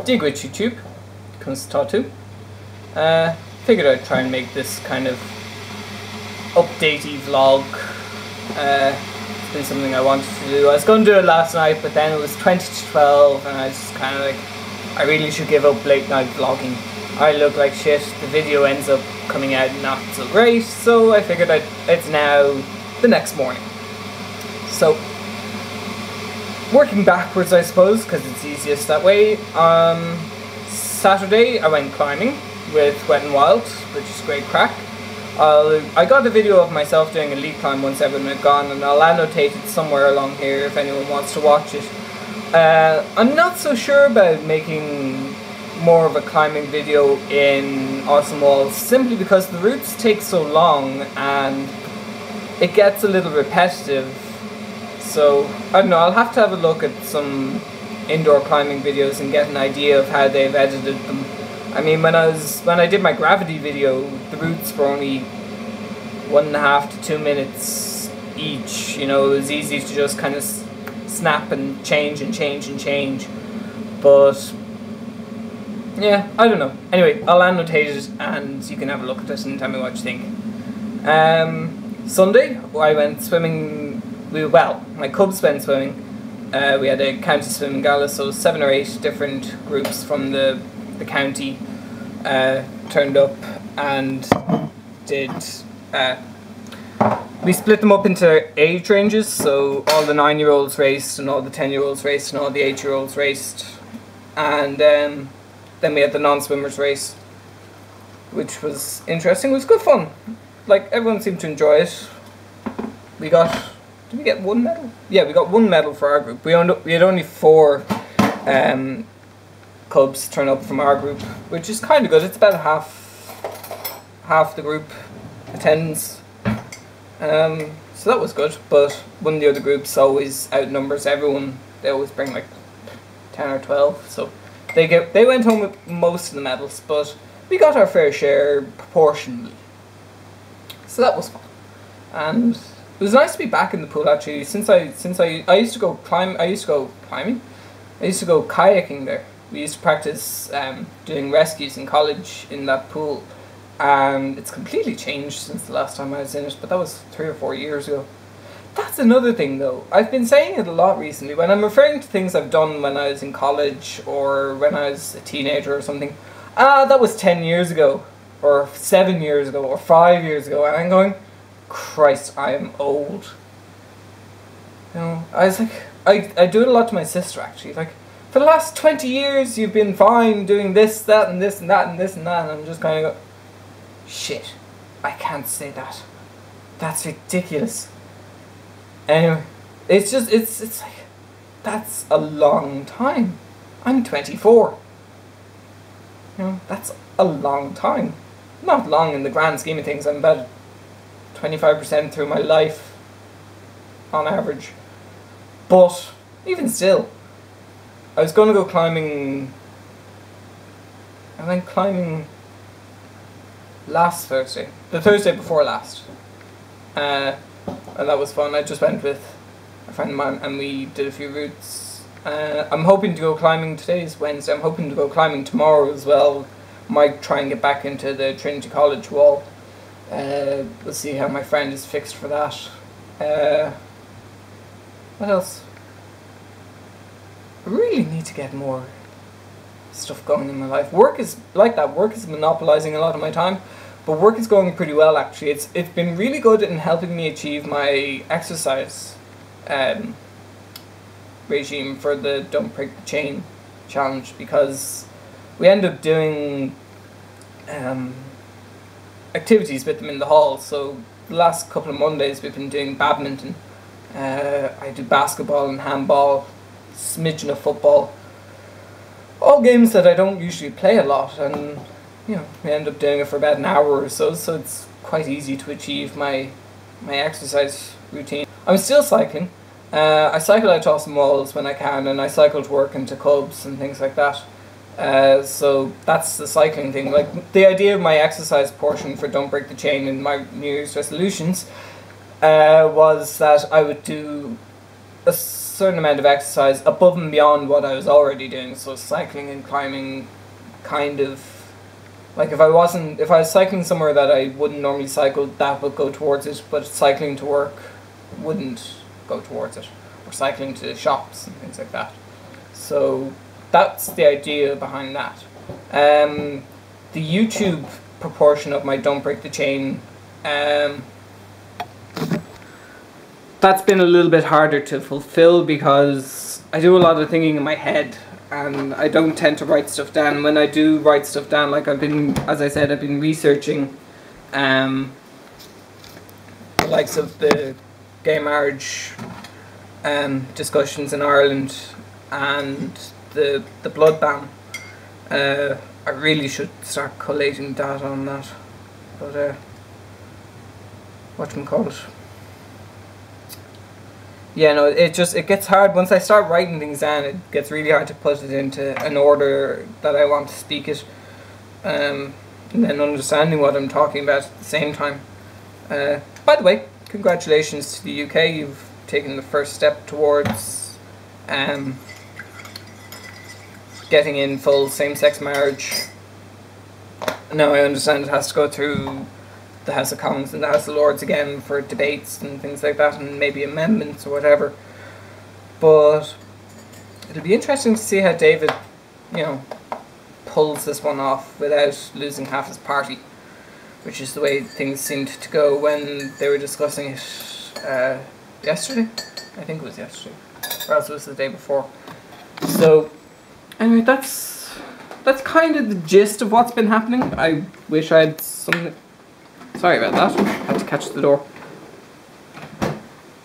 Duit YouTube, conas tatu. Figured I'd try and make this kind of updatey vlog. It's been something I wanted to do. I was going to do it last night, but then it was 20 to 12 and I was just kind of like, I really should give up late night vlogging. I look like shit, the video ends up coming out not so great, so I figured it's now the next morning. So, working backwards I suppose, because it's easiest that way. Saturday I went climbing with Wet n Wild, which is great crack. I got a video of myself doing a lead climb once everyone had gone, and I'll annotate it somewhere along here if anyone wants to watch it. I'm not so sure about making more of a climbing video in Awesome Walls, simply because the routes take so long and it gets a little repetitive. So, I don't know, I'll have to have a look at some indoor climbing videos and get an idea of how they've edited them. I mean, when I did my gravity video, the routes were only 1.5 to 2 minutes each. You know, it was easy to just kind of snap and change and change and change. But yeah, I don't know. Anyway, I'll annotate it and you can have a look at it and tell me what you think. Sunday, I went swimming. My cubs went swimming. We had a county swimming gala, so 7 or 8 different groups from the county turned up and did. We split them up into age ranges, so all the 9-year-olds raced, and all the 10-year-olds raced, and all the 8-year-olds raced, and then we had the non-swimmers race, which was interesting. It was good fun. Like, everyone seemed to enjoy it. Did we get 1 medal? Yeah, we got 1 medal for our group. We had only 4 cubs turn up from our group, which is kind of good. It's about half the group attends. So that was good, but one of the other groups always outnumbers everyone. They always bring like 10 or 12, so they went home with most of the medals, but we got our fair share proportionally. So that was fun, and it was nice to be back in the pool actually. Since I used to go climbing. I used to go kayaking there. We used to practice doing rescues in college in that pool, and it's completely changed since the last time I was in it, but that was 3 or 4 years ago. That's another thing though. I've been saying it a lot recently when I'm referring to things I've done when I was in college or when I was a teenager or something. That was 10 years ago, or 7 years ago, or 5 years ago, and I'm going, Christ, I am old. You know, I was like, I do it a lot to my sister actually, like, for the last 20 years you've been fine doing this, that, and this, and that, and this, and that, and I'm just kind of go, shit, I can't say that. That's ridiculous. Anyway, it's like, that's a long time. I'm 24. You know, that's a long time. Not long in the grand scheme of things. I'm about 25% through my life, on average. But, even still, I was going to go climbing. I went climbing last Thursday. The Thursday before last. And that was fun. I just went with a friend of mine and we did a few routes. I'm hoping to go climbing. Today's Wednesday. I'm hoping to go climbing tomorrow as well. Might try and get back into the Trinity College wall. We'll see how my friend is fixed for that. What else? I really need to get more stuff going in my life. Work is like that. Work is monopolizing a lot of my time, but work is going pretty well actually. It's been really good in helping me achieve my exercise regime for the Don't Break the Chain challenge, because we end up doing activities with them in the hall. So the last couple of Mondays we've been doing badminton. I do basketball and handball, smidgen of football, all games that I don't usually play a lot, and you know, we end up doing it for about an hour or so, so it's quite easy to achieve my exercise routine. I'm still cycling. I cycle out to Awesome Walls when I can, and I cycle to work and to clubs and things like that. So that's the cycling thing. Like, the idea of my exercise portion for Don't Break the Chain in my New Year's resolutions was that I would do certain amount of exercise above and beyond what I was already doing. So cycling and climbing, kind of, like if I was cycling somewhere that I wouldn't normally cycle, that would go towards it, but cycling to work wouldn't go towards it, or cycling to shops and things like that. So that's the idea behind that. The YouTube proportion of my Don't Break the Chain, that's been a little bit harder to fulfill because I do a lot of thinking in my head and I don't tend to write stuff down. When I do write stuff down, like as I said, I've been researching the likes of the gay marriage discussions in Ireland and the blood ban. I really should start collating data on that, but whatchamacallit. Yeah, no, it gets hard once I start writing things down. It gets really hard to put it into an order that I want to speak it, and then understanding what I'm talking about at the same time. By the way, congratulations to the UK. You've taken the first step towards getting in full same-sex marriage. Now I understand it has to go through the House of Commons and the House of Lords again for debates and things like that, and maybe amendments or whatever. But it'll be interesting to see how David, pulls this one off without losing half his party, which is the way things seemed to go when they were discussing it yesterday. I think it was yesterday, or else it was the day before. So anyway, that's kind of the gist of what's been happening. I wish I had something. Sorry about that, I had to catch the door.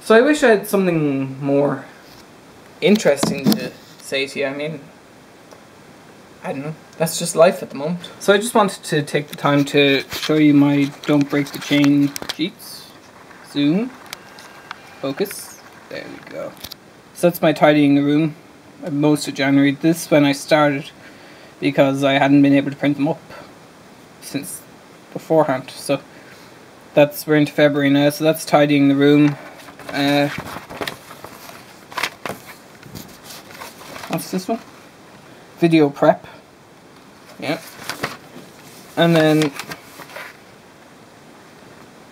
So I wish I had something more interesting to say to you. I mean, I don't know, that's just life at the moment. So I just wanted to take the time to show you my Don't Break the Chain sheets. Zoom, focus, there we go. So that's my tidying the room most of January. This is when I started because I hadn't been able to print them up since beforehand. So we're into February now, so that's tidying the room. What's this one? Video prep. Yeah. And then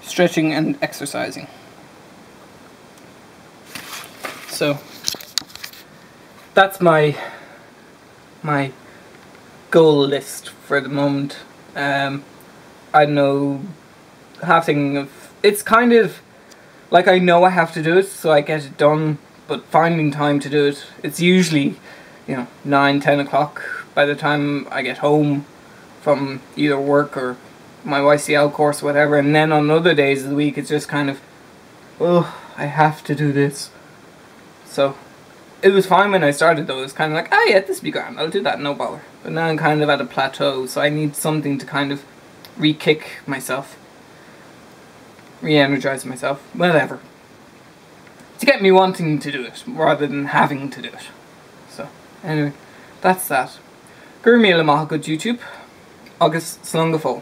stretching and exercising. So that's my goal list for the moment. I don't know, it's kind of like I know I have to do it, so I get it done, but finding time to do it, it's usually 9-10 o'clock by the time I get home from either work or my YCL course or whatever, and then on other days of the week it's just kind of, oh, I have to do this. So it was fine when I started though. It was kind of like, oh yeah, this will be grand, I'll do that, no bother. But now I'm kind of at a plateau, so I need something to kind of re-kick myself, re-energize myself, whatever, to get me wanting to do it rather than having to do it. So anyway, that's that. Gur míle maith go YouTube, agus slán go fóill.